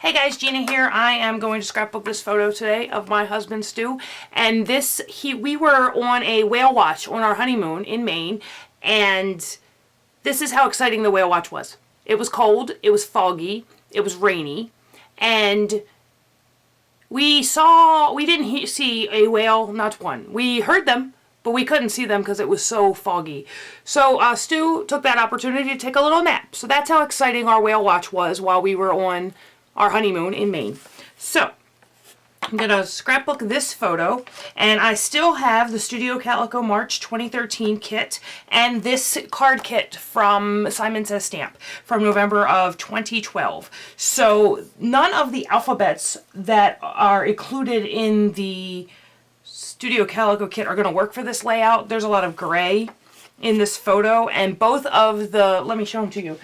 Hey guys, Gina here. I am going to scrapbook this photo today of my husband Stu. And we were on a whale watch on our honeymoon in Maine, and this is how exciting the whale watch was. It was cold, it was foggy, it was rainy, and we didn't see a whale, not one. We heard them, but we couldn't see them because it was so foggy. So Stu took that opportunity to take a little nap. So that's how exciting our whale watch was while we were on our honeymoon in Maine. So I'm going to scrapbook this photo, and I still have the Studio Calico March 2013 kit and this card kit from Simon Says Stamp from November of 2012. So none of the alphabets that are included in the Studio Calico kit are going to work for this layout. There's a lot of gray in this photo, and both of the, let me show them to you,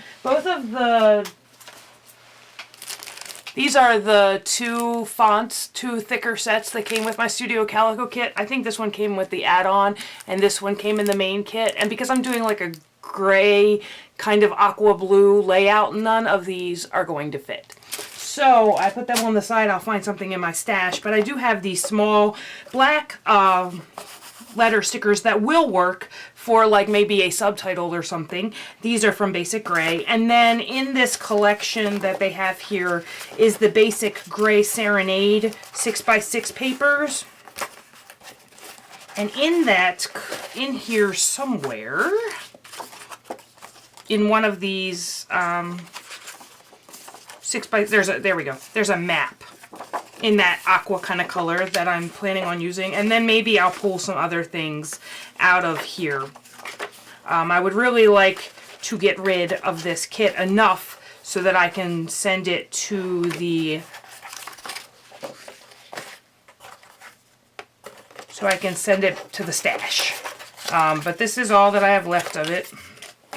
these are the two fonts, two thicker sets that came with my Studio Calico kit. I think this one came with the add-on, and this one came in the main kit. And because I'm doing like a gray, kind of aqua blue layout, none of these are going to fit. So I put them on the side. I'll find something in my stash. But I do have these small black letter stickers that will work for like maybe a subtitle or something. These are from Basic Gray. And then in this collection that they have here is the Basic Gray Serenade 6x6 papers. And in here somewhere, in one of these there we go. There's a map in that aqua kind of color that I'm planning on using, and then maybe I'll pull some other things out of here. I would really like to get rid of this kit enough so that I can send it to the stash. But this is all that I have left of it,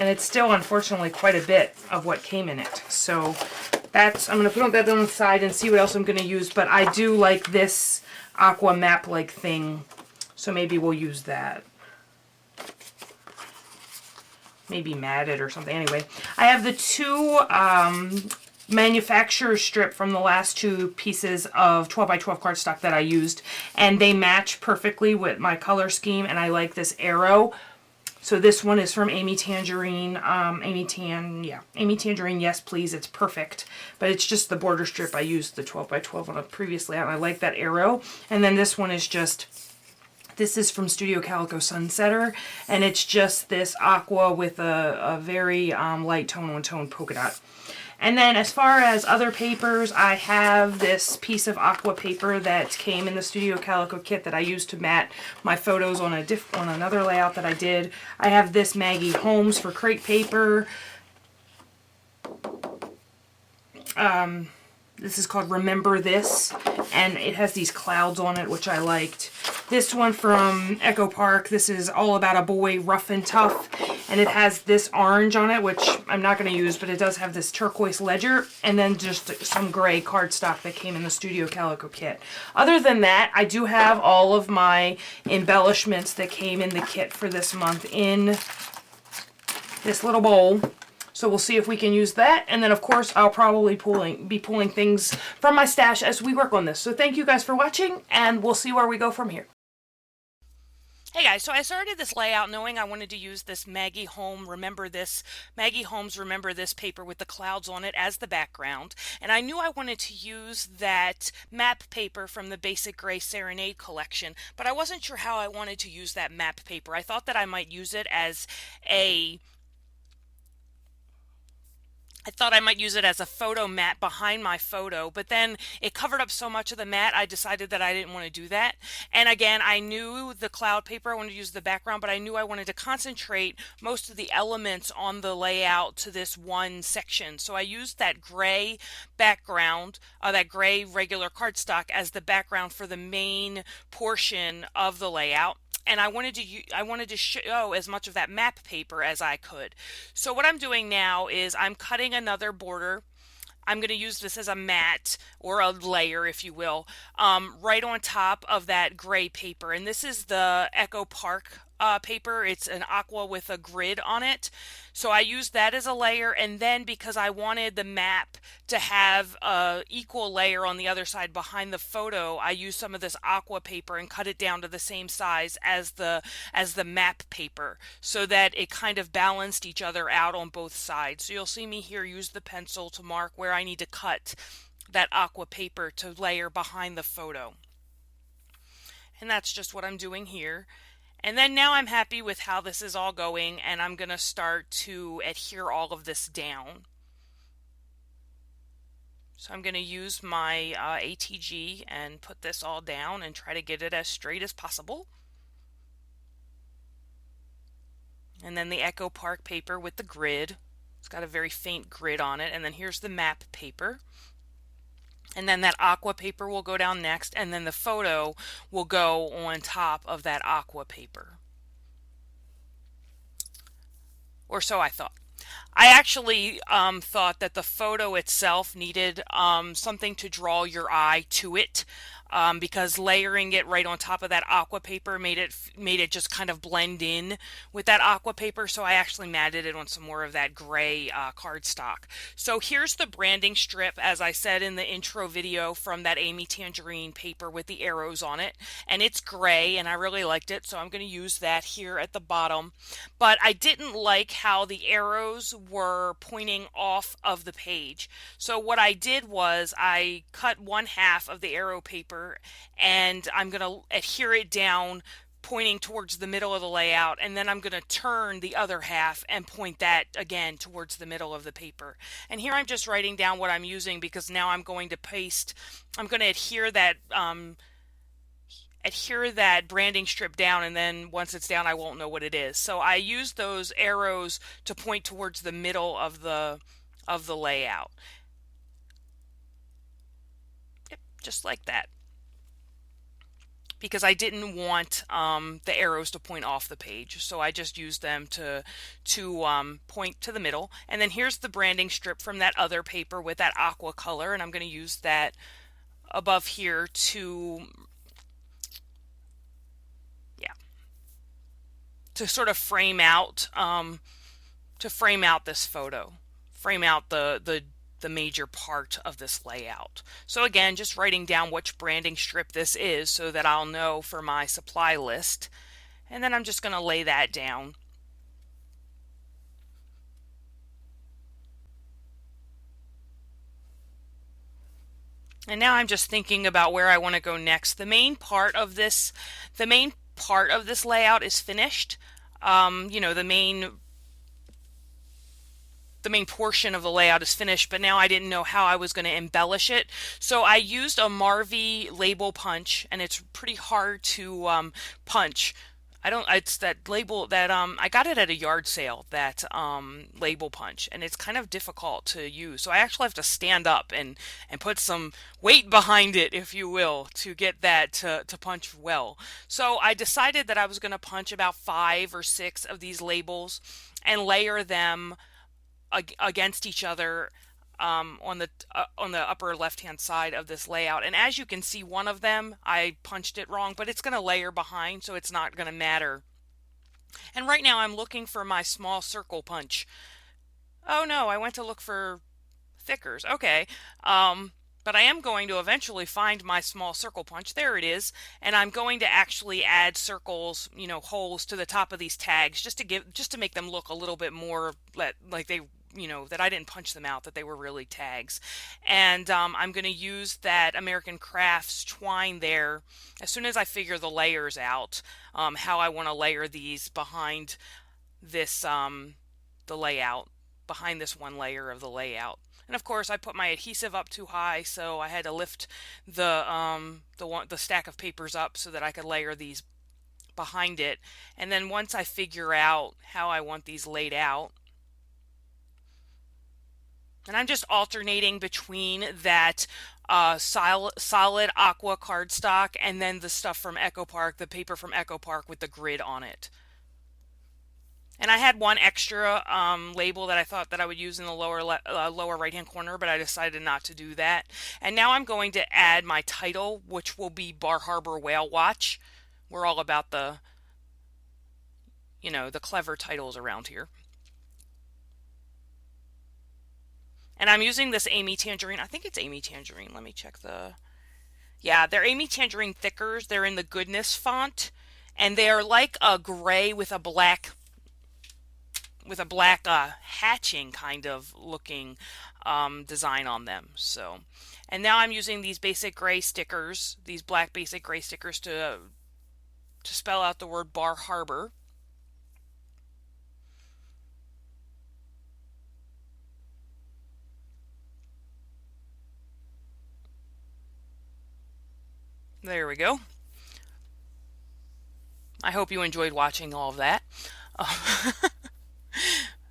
and it's still unfortunately quite a bit of what came in it. So I'm going to put that on the side and see what else I'm going to use. But I do like this aqua map-like thing, so maybe we'll use that. Maybe mat it or something. Anyway, I have the two manufacturer strip from the last two pieces of 12x12 cardstock that I used, and they match perfectly with my color scheme, and I like this arrow. So this one is from Amy Tangerine, Amy Tangerine, yes please, it's perfect. But it's just the border strip. I used the 12x12 on a previous layout, and I like that arrow. And then this one is this is from Studio Calico Sunsetter, and it's just this aqua with a very light tone-on-tone polka dot. And then as far as other papers, I have this piece of aqua paper that came in the Studio Calico kit that I used to mat my photos on another layout that I did. I have this Maggie Holmes for crate paper. This is called Remember This, and it has these clouds on it, which I liked. This one from Echo Park, this is All About a Boy, Rough and Tough, and it has this orange on it, which I'm not going to use, but it does have this turquoise ledger, and then just some gray cardstock that came in the Studio Calico kit. Other than that, I do have all of my embellishments that came in the kit for this month in this little bowl. So we'll see if we can use that. And then, of course, I'll probably be pulling things from my stash as we work on this. So thank you guys for watching, and we'll see where we go from here. Hey guys, so I started this layout knowing I wanted to use this Maggie Holmes Remember This paper with the clouds on it as the background. And I knew I wanted to use that map paper from the Basic Gray Serenade collection, but I wasn't sure how I wanted to use that map paper. I thought that I might use it as a photo mat behind my photo, but then it covered up so much of the mat, I decided that I didn't want to do that. And again, I knew the cloud paper, I wanted to use the background, but I knew I wanted to concentrate most of the elements on the layout to this one section. So I used that gray background, that gray regular cardstock as the background for the main portion of the layout. And I wanted to show as much of that map paper as I could. So what I'm doing now is I'm cutting another border. I'm going to use this as a mat, or a layer if you will, right on top of that gray paper. And this is the Echo Park paper. It's an aqua with a grid on it. So I used that as a layer, and then because I wanted the map to have a equal layer on the other side behind the photo, I used some of this aqua paper and cut it down to the same size as the map paper so that it kind of balanced each other out on both sides. So you'll see me here use the pencil to mark where I need to cut that aqua paper to layer behind the photo. And that's just what I'm doing here. And then now I'm happy with how this is all going, and I'm going to start to adhere all of this down. So I'm going to use my ATG and put this all down and try to get it as straight as possible. And then the Echo Park paper with the grid. It's got a very faint grid on it. And then here's the map paper. And then that aqua paper will go down next, and then the photo will go on top of that aqua paper. Or so I thought. I actually thought that the photo itself needed something to draw your eye to it, because layering it right on top of that aqua paper made it just kind of blend in with that aqua paper. So I actually matted it on some more of that gray cardstock. So here's the branding strip, as I said in the intro video, from that Amy Tangerine paper with the arrows on it, and it's gray and I really liked it, so I'm going to use that here at the bottom. But I didn't like how the arrows were pointing off of the page. So what I did was I cut 1/2 of the arrow paper, and I'm going to adhere it down pointing towards the middle of the layout, and then I'm going to turn the other half and point that again towards the middle of the paper. And here I'm just writing down what I'm using, because now I'm going to adhere that branding strip down, and then once it's down I won't know what it is. So I use those arrows to point towards the middle of the layout. Yep, just like that. Because I didn't want the arrows to point off the page, so I just used them to point to the middle. And then here's the branding strip from that other paper with that aqua color, and I'm going to use that above here to sort of frame out this photo, frame out the major part of this layout. So again, just writing down which branding strip this is so that I'll know for my supply list. And then I'm just going to lay that down. And now I'm just thinking about where I want to go next. The main part of this layout is finished. You know, the main portion of the layout is finished, but now I didn't know how I was going to embellish it. So I used a Marvy label punch, and it's pretty hard to punch. It's that label that I got it at a yard sale, that label punch, and it's kind of difficult to use. So I actually have to stand up and put some weight behind it, if you will, to get that to punch well. So I decided that I was going to punch about 5 or 6 of these labels and layer them against each other on the upper left-hand side of this layout. And as you can see, one of them I punched it wrong, but it's going to layer behind, so it's not going to matter. And right now I'm looking for my small circle punch. Oh no, I went to look for thickers. Okay. But I am going to eventually find my small circle punch. There it is. And I'm going to actually add circles, you know, holes to the top of these tags just to make them look a little bit more like they, you know, that I didn't punch them out, that they were really tags. And I'm going to use that American Crafts twine there as soon as I figure the layers out, how I want to layer these behind this, the layout, behind this one layer of the layout. And of course I put my adhesive up too high, so I had to lift the stack of papers up so that I could layer these behind it. And then once I figure out how I want these laid out, and I'm just alternating between that solid aqua cardstock and then the stuff from Echo Park, the paper from Echo Park with the grid on it. And I had one extra label that I thought that I would use in the lower right-hand corner, but I decided not to do that. And now I'm going to add my title, which will be Bar Harbor Whale Watch. We're all about the the clever titles around here. And I'm using this Amy Tangerine. I think it's Amy Tangerine. Let me check the... Yeah, they're Amy Tangerine thickers. They're in the Goodness font. And they are like a gray with a black hatching kind of looking design on them. So, and now I'm using these basic gray stickers, these black basic gray stickers to spell out the word Bar Harbor. There we go. I hope you enjoyed watching all of that.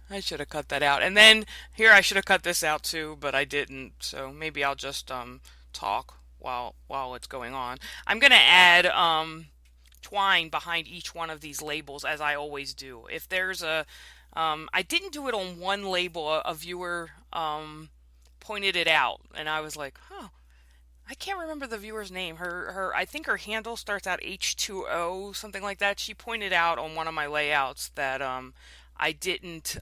I should have cut that out. And then here I should have cut this out too, but I didn't. So maybe I'll just talk while it's going on. I'm gonna add twine behind each one of these labels as I always do. If there's a I didn't do it on one label. A viewer pointed it out, and I was like, huh. I can't remember the viewer's name. I think her handle starts out H2O, something like that. She pointed out on one of my layouts that I didn't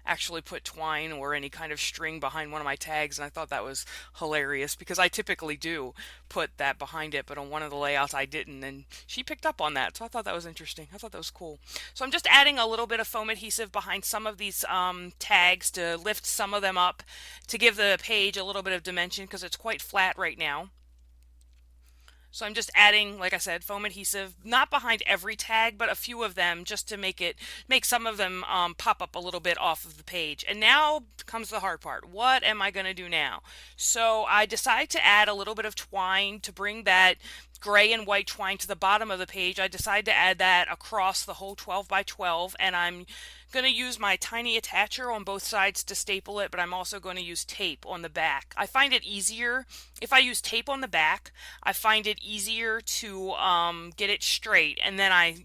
actually put twine or any kind of string behind one of my tags, and I thought that was hilarious because I typically do put that behind it, but on one of the layouts I didn't, and she picked up on that, so I thought that was interesting. I thought that was cool. So I'm just adding a little bit of foam adhesive behind some of these tags to lift some of them up to give the page a little bit of dimension because it's quite flat right now. So I'm just adding, like I said, foam adhesive, not behind every tag, but a few of them just to make some of them pop up a little bit off of the page. And now comes the hard part. What am I going to do now? So I decide to add a little bit of twine to bring that gray and white twine to the bottom of the page. I decide to add that across the whole 12 by 12, and I'm going to use my tiny attacher on both sides to staple it, but I'm also going to use tape on the back. I find it easier if I use tape on the back. I find it easier to get it straight, and then I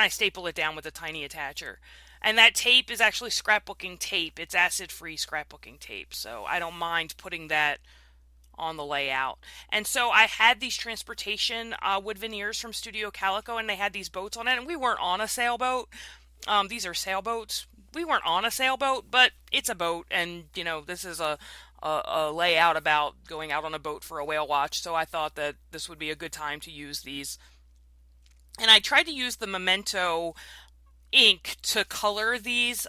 staple it down with a tiny attacher. And that tape is actually scrapbooking tape. It's acid-free scrapbooking tape, so I don't mind putting that on the layout. And so I had these transportation wood veneers from Studio Calico, and they had these boats on it, and we weren't on a sailboat. These are sailboats. We weren't on a sailboat, but it's a boat, and this is a layout about going out on a boat for a whale watch, so I thought that this would be a good time to use these. And I tried to use the Memento ink to color these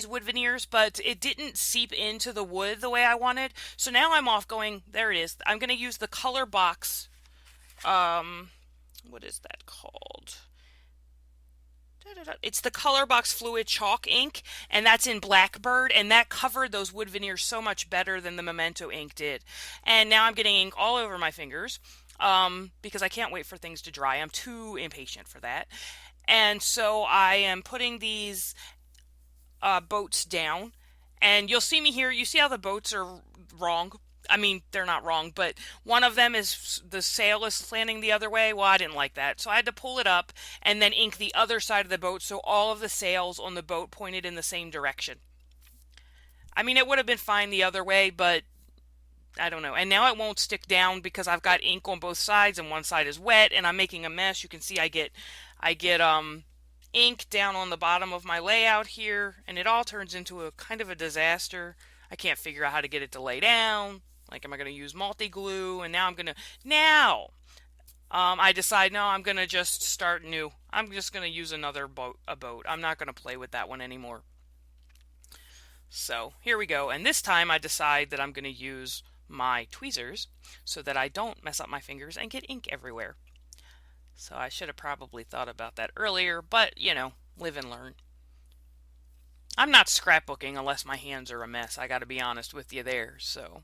wood veneers, but it didn't seep into the wood the way I wanted. So now I'm off going, there it is. I'm going to use the color box. What is that called? It's the color box fluid chalk ink, and that's in Blackbird, and that covered those wood veneers so much better than the Memento ink did. And now I'm getting ink all over my fingers because I can't wait for things to dry. I'm too impatient for that. And so I am putting these boats down, and you'll see me here. You see how the boats are wrong? I mean, they're not wrong, but one of them is the sail is slanting the other way. Well, I didn't like that, so I had to pull it up and then ink the other side of the boat so all of the sails on the boat pointed in the same direction. I mean, it would have been fine the other way, but I don't know. And now it won't stick down because I've got ink on both sides and one side is wet and I'm making a mess. You can see I get ink down on the bottom of my layout here, and it all turns into a kind of a disaster. I can't figure out how to get it to lay down. Like, am I going to use multi-glue? And I decide, no, I'm going to just start new. I'm just going to use another boat. I'm not going to play with that one anymore. So here we go. And this time I decide that I'm going to use my tweezers so that I don't mess up my fingers and get ink everywhere. So I should have probably thought about that earlier, but, live and learn. I'm not scrapbooking unless my hands are a mess. I got to be honest with you there, so...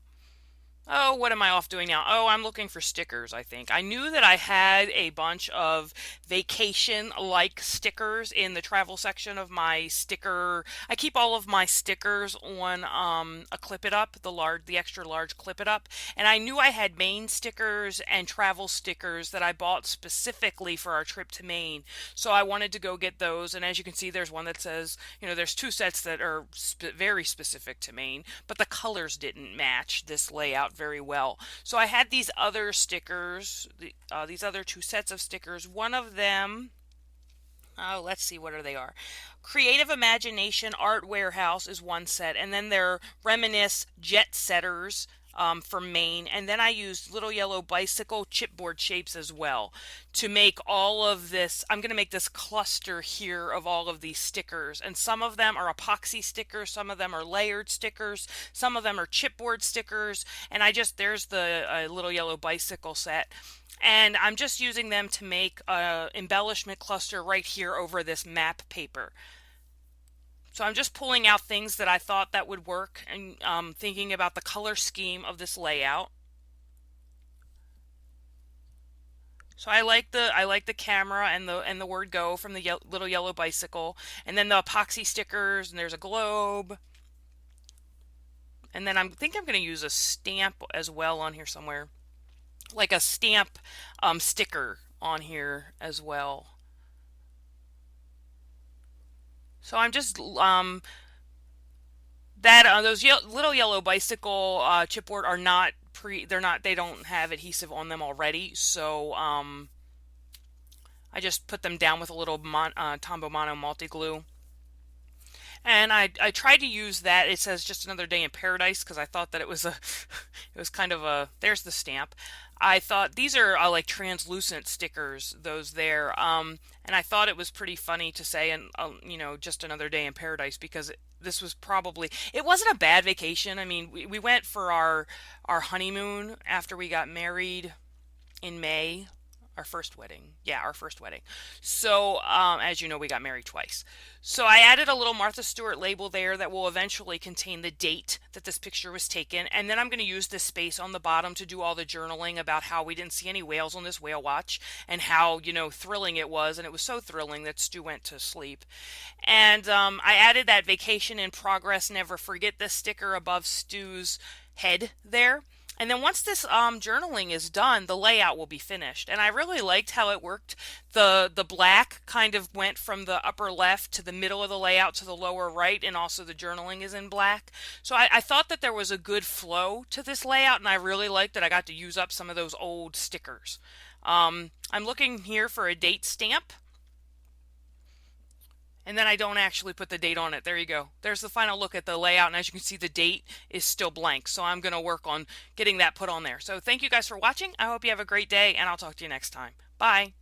Oh, what am I off doing now? Oh, I'm looking for stickers, I think. I knew that I had a bunch of vacation-like stickers in the travel section of my sticker. I keep all of my stickers on a Clip It Up, the extra large Clip It Up. And I knew I had Maine stickers and travel stickers that I bought specifically for our trip to Maine. So I wanted to go get those. And as you can see, there's one that says, there's two sets that are very specific to Maine, but the colors didn't match this layout very well. So I had these other stickers, these other two sets of stickers. One of them, oh, let's see what they are. Creative Imagination Art Warehouse is one set, and then they're Reminisce Jet Setters from Maine, and then I used Little Yellow Bicycle chipboard shapes as well to make all of this. I'm going to make this cluster here of all of these stickers, and some of them are epoxy stickers, some of them are layered stickers, some of them are chipboard stickers, and there's the Little Yellow Bicycle set. And I'm just using them to make a embellishment cluster right here over this map paper. So I'm just pulling out things that I thought that would work and thinking about the color scheme of this layout. So I like the camera and the word go from the Little Yellow Bicycle, and then the epoxy stickers, and there's a globe. And then I think I'm going to use a stamp as well on here somewhere. Like a stamp sticker on here as well. So I'm just those Little Yellow Bicycle chipboard are not they don't have adhesive on them already, so I just put them down with a little Tombow Mono multi glue. And I tried to use that. It says Just Another Day in Paradise because I thought that it was it was kind of a, there's the stamp. I thought these are like translucent stickers, those there. And I thought it was pretty funny to say, and Just Another Day in Paradise, because this was probably, it wasn't a bad vacation. I mean, we went for our honeymoon after we got married in May. Our first wedding. Yeah, our first wedding. So, as you know, we got married twice. So I added a little Martha Stewart label there that will eventually contain the date that this picture was taken. And then I'm going to use this space on the bottom to do all the journaling about how we didn't see any whales on this whale watch and how, thrilling it was. And it was so thrilling that Stu went to sleep. And I added that Vacation in Progress, Never Forget This sticker above Stu's head there. And then once this journaling is done, the layout will be finished. And I really liked how it worked. The black kind of went from the upper left to the middle of the layout to the lower right, and also the journaling is in black. So I thought that there was a good flow to this layout, and I really liked that I got to use up some of those old stickers. I'm looking here for a date stamp. And then I don't actually put the date on it. There you go. There's the final look at the layout. And as you can see, the date is still blank. So I'm going to work on getting that put on there. So thank you guys for watching. I hope you have a great day, and I'll talk to you next time. Bye.